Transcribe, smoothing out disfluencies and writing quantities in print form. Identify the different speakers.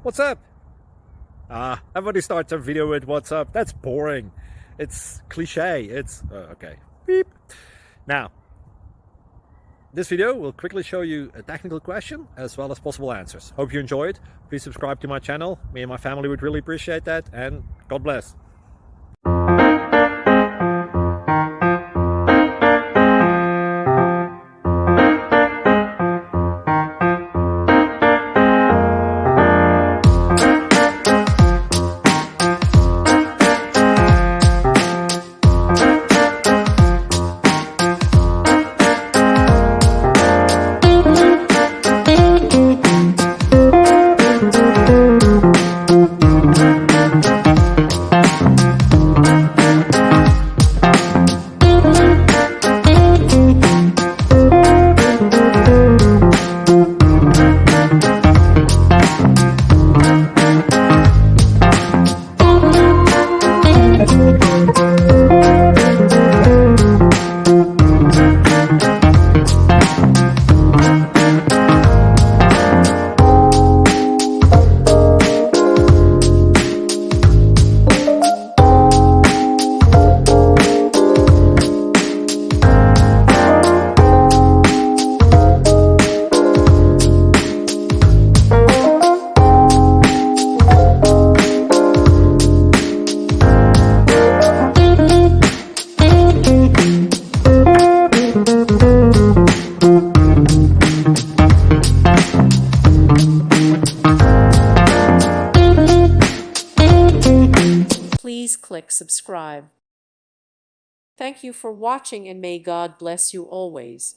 Speaker 1: What's up? Everybody starts a video with what's up. That's boring. It's cliche. It's okay. Beep. Now, this video will quickly show you a technical question as well as possible answers. Hope you enjoy it. Please subscribe to my channel. Me and my family would really appreciate that. And God bless.
Speaker 2: Please click subscribe. Thank you for watching and may God bless you always.